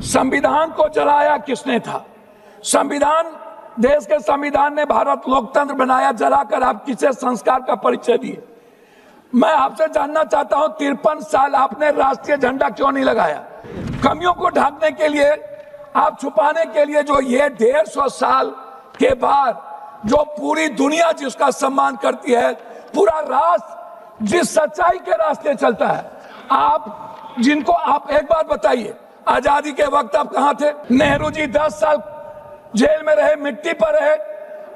संविधान को जलाया किसने था? संविधान, देश के संविधान ने भारत लोकतंत्र बनाया, जलाकर आप किसे संस्कार का परिचय दिए? मैं आपसे जानना चाहता हूं, 53 साल आपने राष्ट्रीय झंडा क्यों नहीं लगाया? कमियों को ढकने के लिए, आप छुपाने के लिए, जो ये 150 साल के बाद जो पूरी दुनिया जिसका सम्मान करती है, पूरा राष्ट्र जिस सच्चाई के रास्ते चलता है, आप जिनको, आप एक बात बताइए, आजादी के वक्त आप कहां थे? नेहरू जी 10 साल जेल में रहे, मिट्टी पर रहे।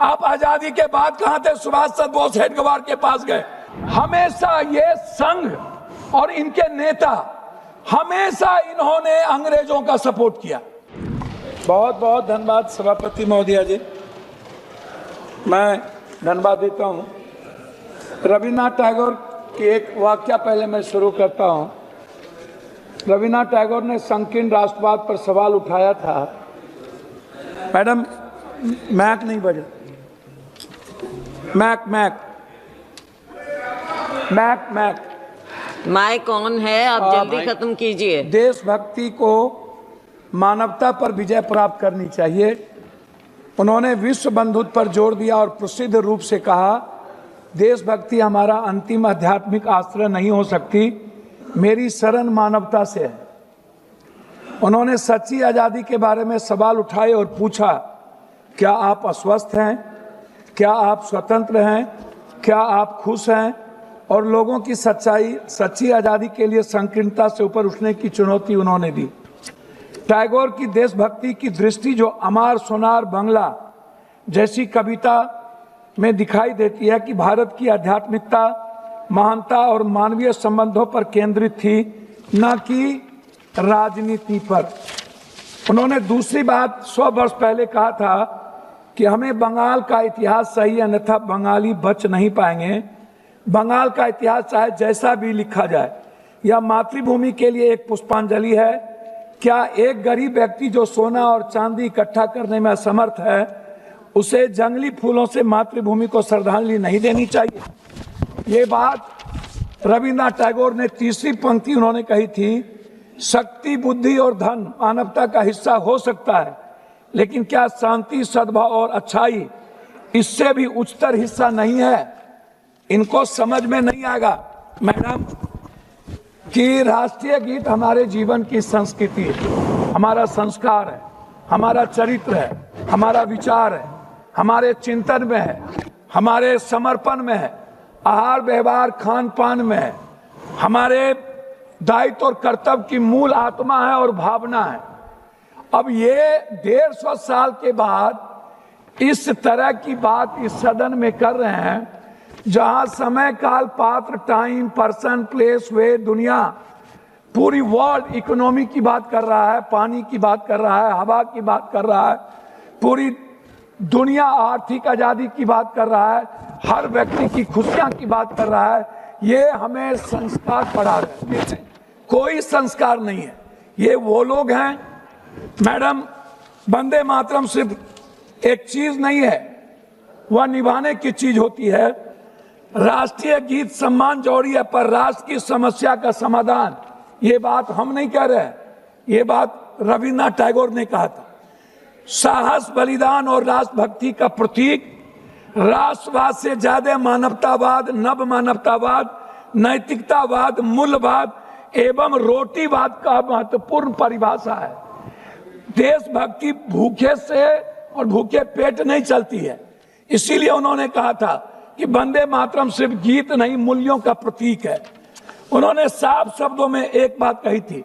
आप आजादी के बाद कहां थे? सुभाष चंद्र बोस हेडक्वार्टर के पास गए। हमेशा ये संघ और इनके नेता, हमेशा इन्होंने अंग्रेजों का सपोर्ट किया। बहुत बहुत धन्यवाद सभापति महोदया जी, मैं धन्यवाद देता हूं। रविन्द्रनाथ टैगोर की एक वाक्य पहले मैं शुरू करता हूं। रविन्द्रनाथ टैगोर ने संकीर्ण राष्ट्रवाद पर सवाल उठाया था। मैडम, मैक नहीं बजा, mic mic mic mic mic on है, आप जल्दी खत्म कीजिए। देशभक्ति को मानवता पर विजय प्राप्त करनी चाहिए। उन्होंने विश्व बंधुत्व पर जोर दिया और प्रसिद्ध रूप से कहा, देशभक्ति हमारा अंतिम आध्यात्मिक आश्रय नहीं हो सकती, मेरी शरण मानवता से है। उन्होंने सच्ची आज़ादी के बारे में सवाल उठाए और पूछा, क्या आप अस्वस्थ हैं? क्या आप स्वतंत्र हैं? क्या आप खुश हैं? और लोगों की सच्ची आज़ादी के लिए संकीर्णता से ऊपर उठने की चुनौती उन्होंने दी। टैगोर की देशभक्ति की दृष्टि जो अमार सोनार बंगला जैसी कविता में दिखाई देती है कि भारत की आध्यात्मिकता, महानता और मानवीय संबंधों पर केंद्रित थी, न कि राजनीति पर। उन्होंने दूसरी बात 100 वर्ष पहले कहा था कि हमें बंगाल का इतिहास सही, अन्यथा बंगाली बच नहीं पाएंगे। बंगाल का इतिहास चाहे जैसा भी लिखा जाए, यह मातृभूमि के लिए एक पुष्पांजलि है। क्या एक गरीब व्यक्ति जो सोना और चांदी इकट्ठा करने में असमर्थ है, उसे जंगली फूलों से मातृभूमि को श्रद्धांजलि नहीं देनी चाहिए? ये बात रविन्द्रनाथ टैगोर ने तीसरी पंक्ति उन्होंने कही थी, शक्ति, बुद्धि और धन मानवता का हिस्सा हो सकता है, लेकिन क्या शांति, सद्भाव और अच्छाई इससे भी उच्चतर हिस्सा नहीं है? इनको समझ में नहीं आएगा मैडम कि राष्ट्रीय गीत हमारे जीवन की संस्कृति है, हमारा संस्कार है, हमारा चरित्र है, हमारा विचार है, हमारे चिंतन में है, हमारे समर्पण में है, आहार व्यवहार खान पान में है, हमारे दायित्व और कर्तव्य की मूल आत्मा है और भावना है। अब ये 150 साल के बाद इस तरह की बात इस सदन में कर रहे हैं, जहां समय, काल, पात्र, टाइम, पर्सन, प्लेस, वे, दुनिया, पूरी वर्ल्ड इकोनॉमी की बात कर रहा है, पानी की बात कर रहा है, हवा की बात कर रहा है, पूरी दुनिया आर्थिक आजादी की बात कर रहा है, हर व्यक्ति की खुशियां की बात कर रहा है। ये हमें संस्कार पढ़ा रहे हैं, कोई संस्कार नहीं है। ये वो लोग हैं मैडम, वंदे मातरम सिर्फ एक चीज नहीं है, वह निभाने की चीज होती है। राष्ट्रीय गीत सम्मान जरूरी है, पर राष्ट्र की समस्या का समाधान, ये बात हम नहीं कह रहे, ये बात रविन्द्रनाथ टैगोर ने कहा था। साहस, बलिदान और राष्ट्रभक्ति का प्रतीक, राष्ट्रवाद से ज्यादा मानवतावाद, नव मानवतावाद, नैतिकतावाद, मूल्यवाद एवं रोटीवाद का महत्वपूर्ण परिभाषा है। देशभक्ति भूखे से और भूखे पेट नहीं चलती है, इसीलिए उन्होंने कहा था कि वंदे मातरम सिर्फ गीत नहीं, मूल्यों का प्रतीक है। उन्होंने साफ शब्दों में एक बात कही थी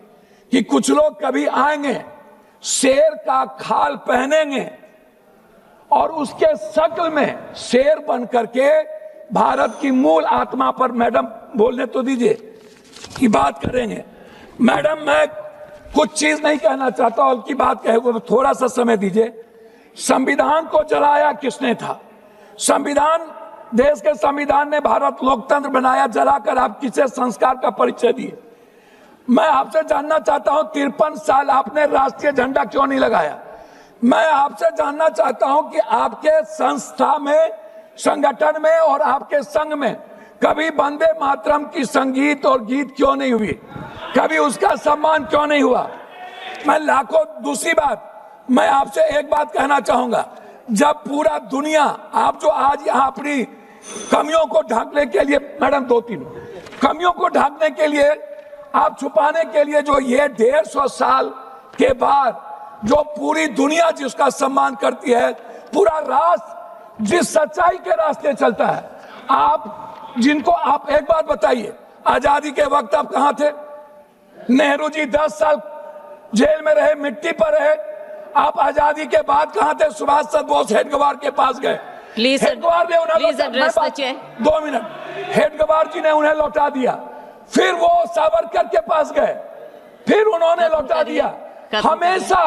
कि कुछ लोग कभी आएंगे, शेर का खाल पहनेंगे और उसके शक्ल में शेर बन करके भारत की मूल आत्मा पर, मैडम बोलने तो दीजिए, की बात करेंगे। मैडम, मैं कुछ चीज नहीं कहना चाहता, और की बात कहे थोड़ा सा समय दीजिए। संविधान को जलाया किसने था? संविधान, देश के संविधान ने भारत लोकतंत्र बनाया, जलाकर आप किसे संस्कार का परिचय दिए? मैं आपसे जानना चाहता हूं, 53 साल आपने राष्ट्रीय झंडा क्यों नहीं लगाया? मैं आपसे जानना चाहता हूं कि आपके संस्था में, संगठन में और आपके संघ में कभी वंदे मातरम की संगीत और गीत क्यों नहीं हुई? कभी उसका सम्मान क्यों नहीं हुआ? मैं लाखों, दूसरी बात मैं आपसे एक बात कहना चाहूंगा, जब पूरा दुनिया, आप जो आज यहाँ अपनी कमियों को ढकने के लिए, मैडम 2-3 कमियों को ढकने के लिए, आप छुपाने के लिए, जो ये 150 साल के बाद जो पूरी दुनिया जिसका सम्मान करती है, पूरा राष्ट्र जिस सच्चाई के रास्ते चलता है, आप जिनको, आप एक बात बताइए, आजादी के वक्त आप कहां थे? नेहरू जी 10 साल जेल में रहे, मिट्टी पर रहे। आप आजादी के बाद कहां थे? सुभाष चंद्र बोस हेडगवार के पास गए, हेडगवार ने उन्हें 2 मिनट, हेडगवार जी ने उन्हें लौटा दिया, फिर वो सावरकर के पास गए, फिर उन्होंने लौटा दिया। हमेशा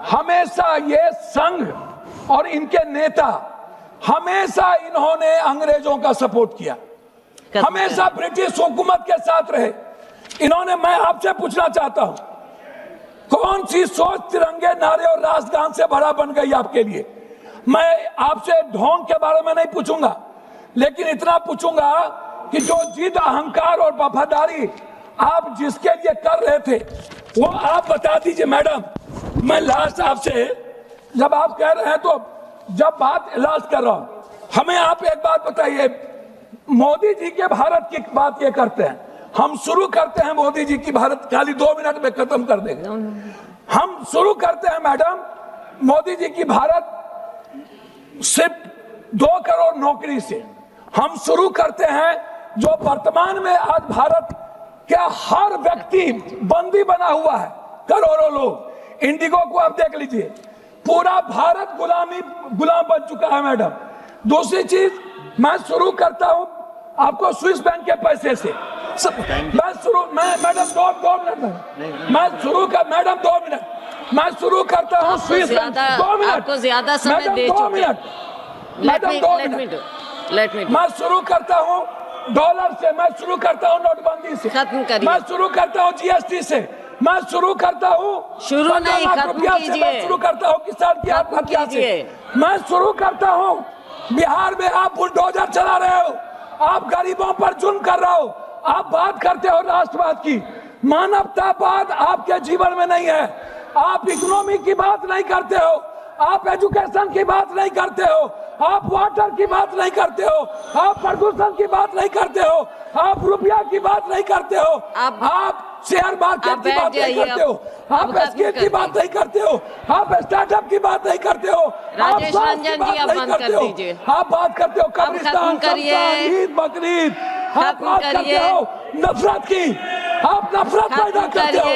हमेशा ये संघ और इनके नेता, हमेशा इन्होंने अंग्रेजों का सपोर्ट किया, हमेशा ब्रिटिश हुकूमत के साथ रहे इन्होंने। मैं आपसे पूछना चाहता हूं, कौन सी सोच तिरंगे नारे और राष्ट्रगान से बड़ा बन गई आपके लिए? मैं आपसे ढोंग के बारे में नहीं पूछूंगा, लेकिन इतना पूछूंगा कि जो जिद, अहंकार और वफादारी आप जिसके लिए कर रहे थे, वो आप बता दीजिए। मैडम, मैं लास्ट आपसे, जब आप कह रहे हैं तो जब बात इलाज कर रहा हूं, हमें आप एक बात बताइए, मोदी जी के भारत की बात ये करते हैं, हम शुरू करते हैं मोदी जी की भारत, खाली 2 मिनट में खत्म कर देंगे। हम शुरू करते हैं मैडम मोदी जी की भारत सिर्फ 2 करोड़ नौकरी से। हम शुरू करते हैं जो वर्तमान में आज भारत का हर व्यक्ति बंदी बना हुआ है, करोड़ों लोग। इंडिगो को आप देख लीजिए, पूरा भारत गुलाम बन चुका है मैडम। दूसरी चीज, मैं शुरू करता हूं आपको स्विस बैंक के पैसे से। मैडम 2 मिनट, मैं शुरू कर, मैडम 2 मिनट, मैं शुरू करता हूँ स्विस बैंक। 2 मिनट, आपको ज्यादा समय दे चुके। 2 मिनट, मैडम 2 मिनट, मैं शुरू करता हूँ डॉलर से, मैं शुरू करता हूँ नोटबंदी से, खत्म करिए। मैं शुरू करता हूँ जीएसटी से, मैं शुरू करता हूँ शुरू नहीं, खत्म कीजिए। मैं शुरू करता हूँ किसान की आत्महत्या से, मैं शुरू करता हूँ बिहार में आप बुलडोजर चला रहे हो, आप गरीबों पर जुल्म कर रहे हो, आप बात करते हो राष्ट्रवाद की, मानवतावाद आपके जीवन में नहीं है। आप इकोनॉमी की बात नहीं करते हो, आप एजुकेशन की बात नहीं करते हो, आप वाटर की बात नहीं करते हो, आप प्रदूषण की बात नहीं करते हो, आप रुपया की बात नहीं करते हो, आप शेयर मार्केट की बात नहीं करते हो, आप स्किल की बात नहीं करते हो, आप स्टार्टअप की बात नहीं करते हो, राजेश रंजन जी, आप बंद कर दीजिए। आप बात करते हो कब्रिस्तान, ईद, बकरीद, आप बात करते हो नफरत की, आप नफरत पैदा करते हो।